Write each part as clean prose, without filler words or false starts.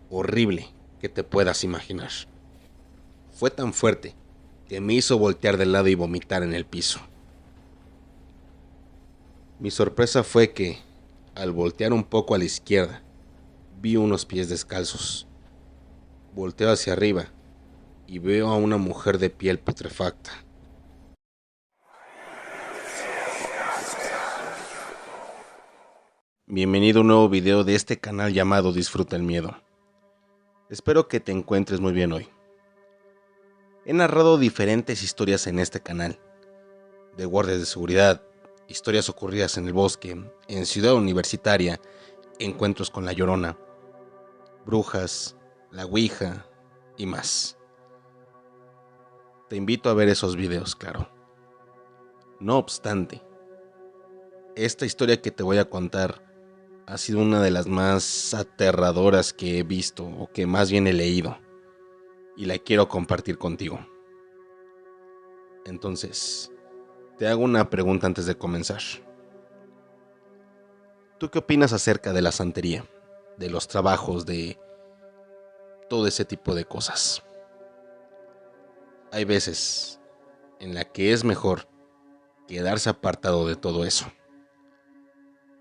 horrible que te puedas imaginar. Fue tan fuerte que me hizo voltear de lado y vomitar en el piso. Mi sorpresa fue que, al voltear un poco a la izquierda, vi unos pies descalzos. Volteo hacia arriba y veo a una mujer de piel putrefacta. Bienvenido a un nuevo video de este canal llamado Disfruta el Miedo. Espero que te encuentres muy bien hoy. He narrado diferentes historias en este canal, de guardias de seguridad, historias ocurridas en el bosque, en Ciudad Universitaria, encuentros con la Llorona, brujas, la Ouija y más. Te invito a ver esos videos, claro. No obstante, esta historia que te voy a contar ha sido una de las más aterradoras que he visto, o que más bien he leído, y la quiero compartir contigo. Entonces, te hago una pregunta antes de comenzar. ¿Tú qué opinas acerca de la santería, de los trabajos, de todo ese tipo de cosas? Hay veces en la que es mejor quedarse apartado de todo eso.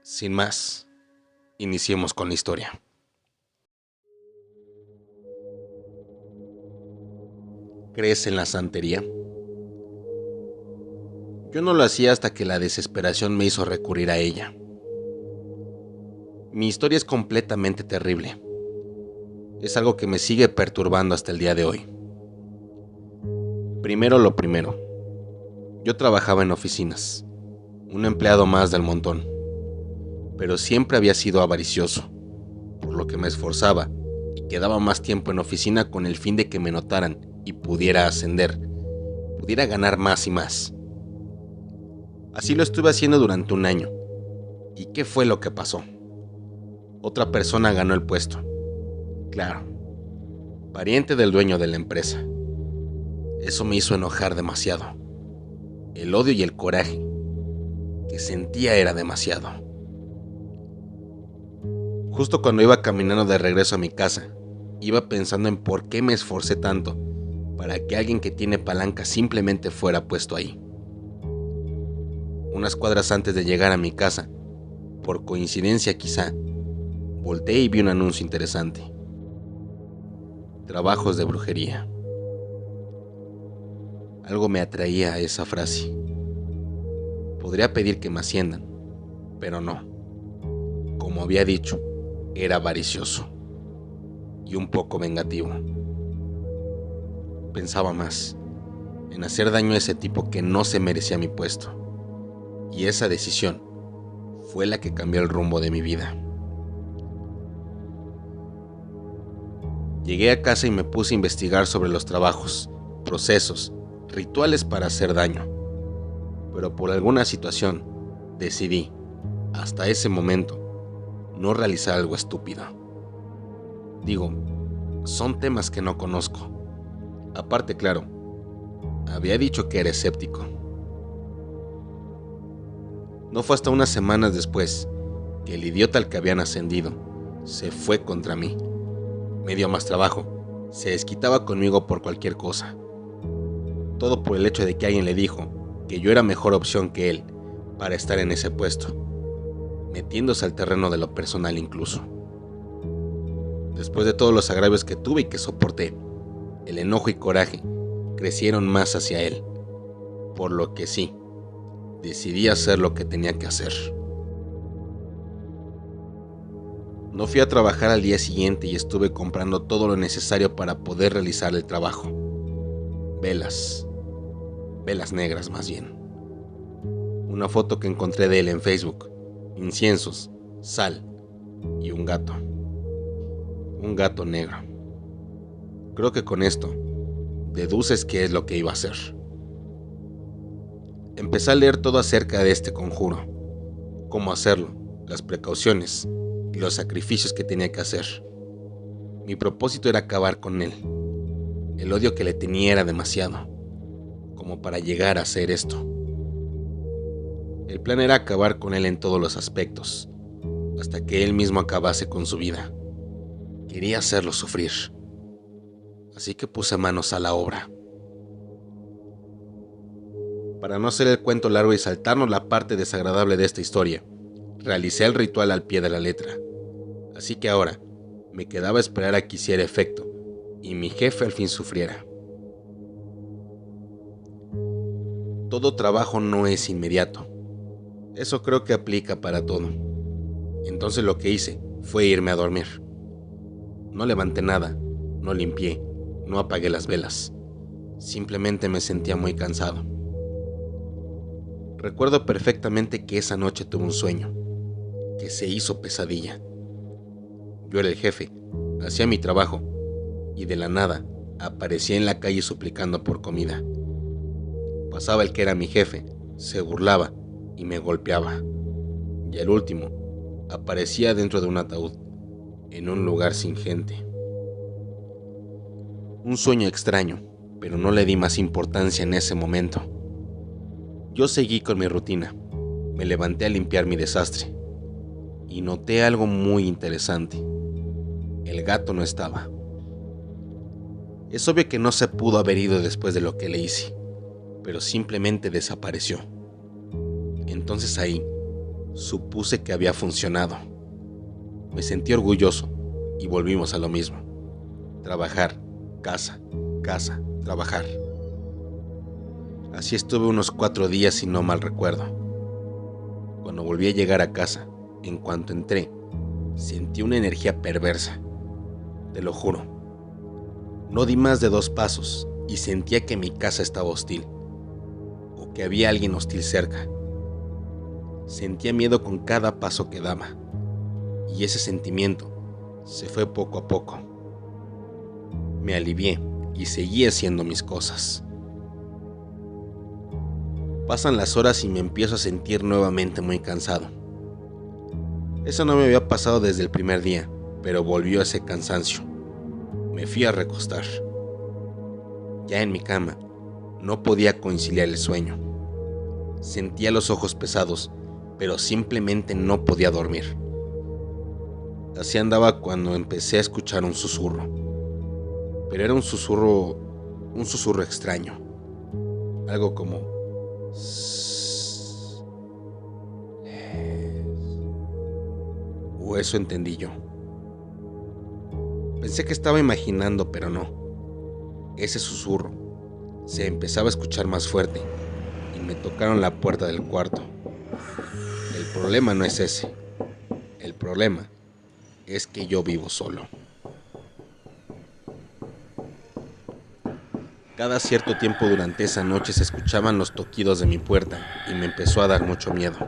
Sin más, iniciemos con la historia. ¿Crees en la santería? Yo no lo hacía hasta que la desesperación me hizo recurrir a ella. Mi historia es completamente terrible. Es algo que me sigue perturbando hasta el día de hoy. Primero lo primero. Yo trabajaba en oficinas, un empleado más del montón, pero siempre había sido avaricioso, por lo que me esforzaba y quedaba más tiempo en oficina con el fin de que me notaran y pudiera ascender, pudiera ganar más y más. Así lo estuve haciendo durante un año. ¿Y qué fue lo que pasó? Otra persona ganó el puesto. Claro, pariente del dueño de la empresa. Eso me hizo enojar demasiado. El odio y el coraje que sentía era demasiado. Justo cuando iba caminando de regreso a mi casa, iba pensando en por qué me esforcé tanto para que alguien que tiene palanca simplemente fuera puesto ahí. Unas cuadras antes de llegar a mi casa, por coincidencia quizá, volteé y vi un anuncio interesante. Trabajos de brujería. Algo me atraía a esa frase. Podría pedir que me asciendan, pero no. Como había dicho, era avaricioso y un poco vengativo. Pensaba más en hacer daño a ese tipo que no se merecía mi puesto, y esa decisión fue la que cambió el rumbo de mi vida. Llegué a casa y me puse a investigar sobre los trabajos, procesos, rituales para hacer daño, pero por alguna situación decidí, hasta ese momento, no realizar algo estúpido. Digo, son temas que no conozco. Aparte, claro, había dicho que era escéptico. No fue hasta unas semanas después que el idiota al que habían ascendido se fue contra mí. Me dio más trabajo, se desquitaba conmigo por cualquier cosa. Todo por el hecho de que alguien le dijo que yo era mejor opción que él para estar en ese puesto, metiéndose al terreno de lo personal incluso. Después de todos los agravios que tuve y que soporté, el enojo y coraje crecieron más hacia él, por lo que sí, decidí hacer lo que tenía que hacer. No fui a trabajar al día siguiente y estuve comprando todo lo necesario para poder realizar el trabajo. Velas negras más bien. Una foto que encontré de él en Facebook, inciensos, sal y un gato. Un gato negro. Creo que con esto deduces qué es lo que iba a hacer. Empecé a leer todo acerca de este conjuro, cómo hacerlo, las precauciones y los sacrificios que tenía que hacer. Mi propósito era acabar con él. El odio que le tenía era demasiado, como para llegar a hacer esto. El plan era acabar con él en todos los aspectos, hasta que él mismo acabase con su vida. Quería hacerlo sufrir, así que puse manos a la obra. Para no hacer el cuento largo y saltarnos la parte desagradable de esta historia, realicé el ritual al pie de la letra. Así que ahora me quedaba esperar a que hiciera efecto y mi jefe al fin sufriera. Todo trabajo no es inmediato. Eso creo que aplica para todo. Entonces lo que hice fue irme a dormir. No levanté nada, no limpié, no apagué las velas. Simplemente me sentía muy cansado. Recuerdo perfectamente que esa noche tuve un sueño, que se hizo pesadilla. Yo era el jefe, hacía mi trabajo, y de la nada aparecía en la calle suplicando por comida. Pasaba el que era mi jefe, se burlaba y me golpeaba. Y al último, aparecía dentro de un ataúd, en un lugar sin gente. Un sueño extraño, pero no le di más importancia en ese momento. Yo seguí con mi rutina. Me levanté a limpiar mi desastre y noté algo muy interesante. El gato no estaba. Es obvio que no se pudo haber ido después de lo que le hice, pero simplemente desapareció. Entonces ahí supuse que había funcionado. Me sentí orgulloso y volvimos a lo mismo. Trabajar, casa, casa, trabajar. Así estuve unos 4 días si no mal recuerdo. Cuando volví a llegar a casa, en cuanto entré, sentí una energía perversa. Te lo juro. No di más de 2 pasos y sentía que mi casa estaba hostil, o que había alguien hostil cerca. Sentía miedo con cada paso que daba, y ese sentimiento se fue poco a poco. Me alivié y seguí haciendo mis cosas. Pasan las horas y me empiezo a sentir nuevamente muy cansado. Eso no me había pasado desde el primer día, pero volvió ese cansancio. Me fui a recostar. Ya en mi cama, no podía conciliar el sueño. Sentía los ojos pesados, pero simplemente no podía dormir. Así andaba cuando empecé a escuchar un susurro. Pero era un susurro extraño. Algo como... o eso entendí yo. Pensé que estaba imaginando, pero no. Ese susurro se empezaba a escuchar más fuerte y me tocaron la puerta del cuarto. El problema no es ese. El problema es que yo vivo solo. Cada cierto tiempo durante esa noche se escuchaban los toquidos de mi puerta y me empezó a dar mucho miedo.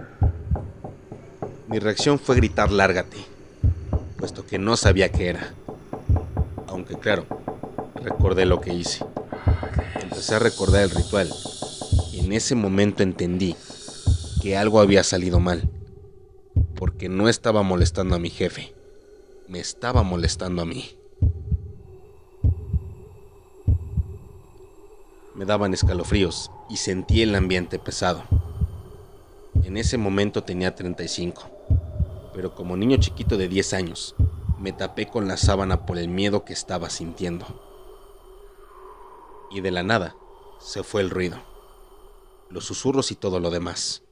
Mi reacción fue gritar "lárgate", puesto que no sabía qué era. Aunque claro, recordé lo que hice. Empecé a recordar el ritual y en ese momento entendí que algo había salido mal, porque no estaba molestando a mi jefe, me estaba molestando a mí. Me daban escalofríos y sentí el ambiente pesado. En ese momento tenía 35, pero como niño chiquito de 10 años, me tapé con la sábana por el miedo que estaba sintiendo. Y de la nada, se fue el ruido, los susurros y todo lo demás.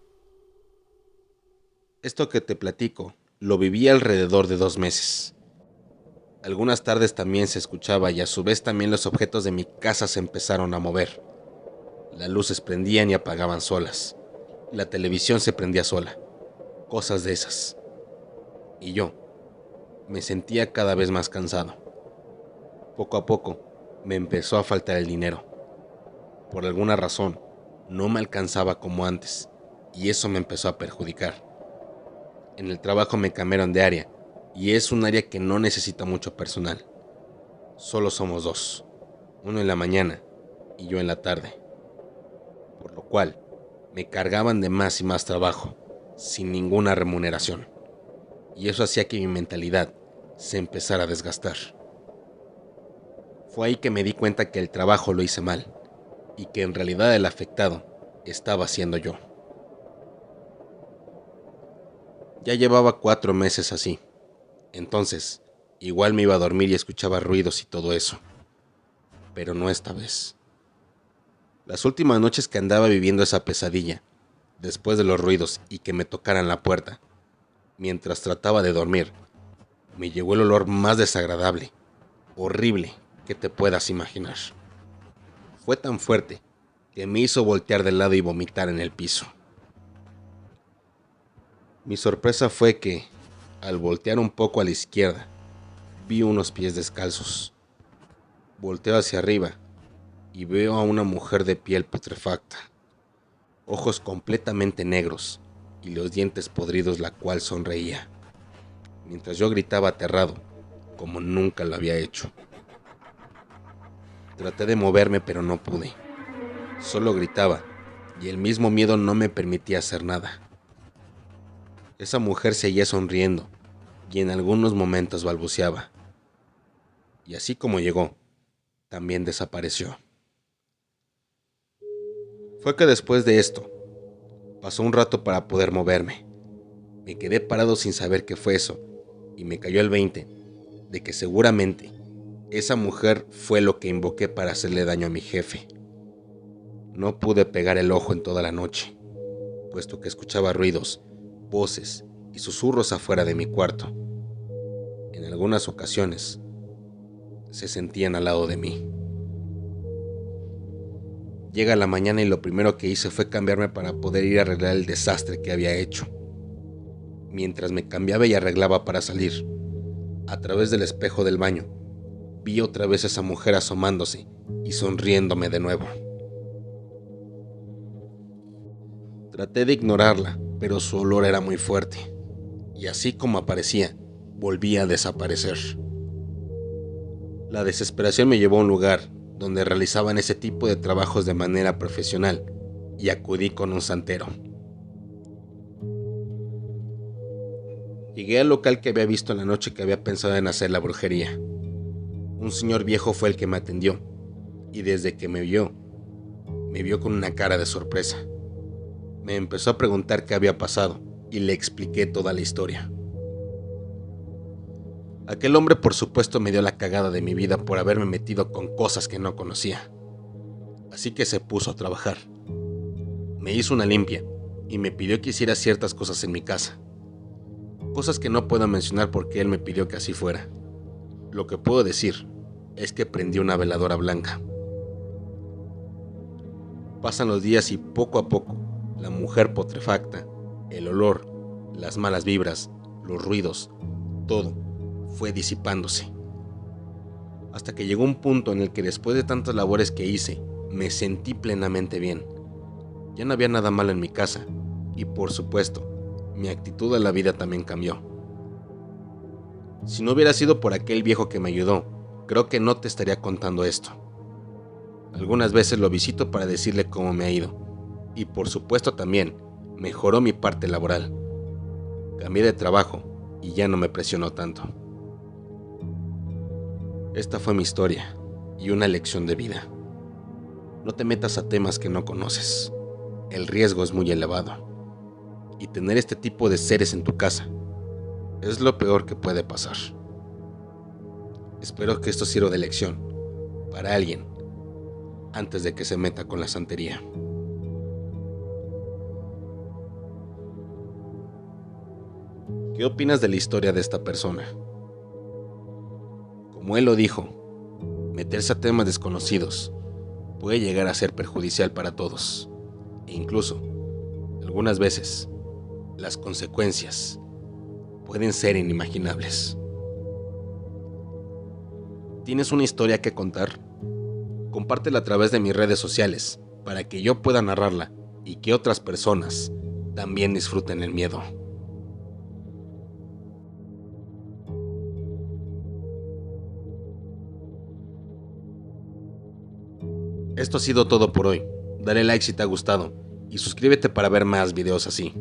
Esto que te platico, lo viví alrededor de 2 meses. Algunas tardes también se escuchaba y a su vez también los objetos de mi casa se empezaron a mover. Las luces prendían y apagaban solas. La televisión se prendía sola. Cosas de esas. Y yo me sentía cada vez más cansado. Poco a poco me empezó a faltar el dinero. Por alguna razón, no me alcanzaba como antes y eso me empezó a perjudicar. En el trabajo me cambiaron de área y es un área que no necesita mucho personal. Solo somos 2, uno en la mañana y yo en la tarde. Por lo cual, me cargaban de más y más trabajo, sin ninguna remuneración. Y eso hacía que mi mentalidad se empezara a desgastar. Fue ahí que me di cuenta que el trabajo lo hice mal y que en realidad el afectado estaba siendo yo. Ya llevaba 4 meses así. Entonces, igual me iba a dormir y escuchaba ruidos y todo eso. Pero no esta vez. Las últimas noches que andaba viviendo esa pesadilla, después de los ruidos y que me tocaran la puerta, mientras trataba de dormir, me llegó el olor más desagradable, horrible que te puedas imaginar. Fue tan fuerte que me hizo voltear de lado y vomitar en el piso. Mi sorpresa fue que, al voltear un poco a la izquierda, vi unos pies descalzos. Volteo hacia arriba y veo a una mujer de piel putrefacta, ojos completamente negros y los dientes podridos, la cual sonreía, mientras yo gritaba aterrado, como nunca lo había hecho. Traté de moverme, pero no pude. Solo gritaba, y el mismo miedo no me permitía hacer nada. Esa mujer seguía sonriendo, y en algunos momentos balbuceaba. Y así como llegó, también desapareció. Fue que después de esto, pasó un rato para poder moverme. Me quedé parado sin saber qué fue eso, y me cayó el 20 de que seguramente esa mujer fue lo que invoqué para hacerle daño a mi jefe. No pude pegar el ojo en toda la noche, puesto que escuchaba ruidos, voces y susurros afuera de mi cuarto. En algunas ocasiones, se sentían al lado de mí. Llega la mañana y lo primero que hice fue cambiarme para poder ir a arreglar el desastre que había hecho. Mientras me cambiaba y arreglaba para salir, a través del espejo del baño, vi otra vez a esa mujer asomándose y sonriéndome de nuevo. Traté de ignorarla, pero su olor era muy fuerte, y así como aparecía, volvía a desaparecer. La desesperación me llevó a un lugar donde realizaban ese tipo de trabajos de manera profesional, y acudí con un santero. Llegué al local que había visto en la noche que había pensado en hacer la brujería. Un señor viejo fue el que me atendió, y desde que me vio con una cara de sorpresa. Me empezó a preguntar qué había pasado, y le expliqué toda la historia. Aquel hombre por supuesto me dio la cagada de mi vida por haberme metido con cosas que no conocía. Así que se puso a trabajar. Me hizo una limpia, y me pidió que hiciera ciertas cosas en mi casa. Cosas que no puedo mencionar porque él me pidió que así fuera. Lo que puedo decir es que prendí una veladora blanca. Pasan los días y poco a poco, la mujer putrefacta, el olor, las malas vibras, los ruidos, todo fue disipándose. Hasta que llegó un punto en el que después de tantas labores que hice, me sentí plenamente bien. Ya no había nada malo en mi casa, y por supuesto, mi actitud a la vida también cambió. Si no hubiera sido por aquel viejo que me ayudó, creo que no te estaría contando esto. Algunas veces lo visito para decirle cómo me ha ido, y por supuesto también mejoró mi parte laboral. Cambié de trabajo y ya no me presionó tanto. Esta fue mi historia y una lección de vida. No te metas a temas que no conoces. El riesgo es muy elevado. Y tener este tipo de seres en tu casa es lo peor que puede pasar. Espero que esto sirva de lección para alguien antes de que se meta con la santería. ¿Qué opinas de la historia de esta persona? Como él lo dijo, meterse a temas desconocidos puede llegar a ser perjudicial para todos, e incluso, algunas veces, las consecuencias pueden ser inimaginables. ¿Tienes una historia que contar? Compártela a través de mis redes sociales para que yo pueda narrarla y que otras personas también disfruten el miedo. Esto ha sido todo por hoy. Dale like si te ha gustado y suscríbete para ver más videos así.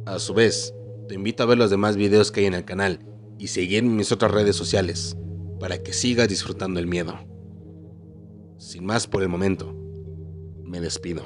A su vez, te invito a ver los demás videos que hay en el canal y seguirme en mis otras redes sociales para que sigas disfrutando el miedo. Sin más por el momento, me despido.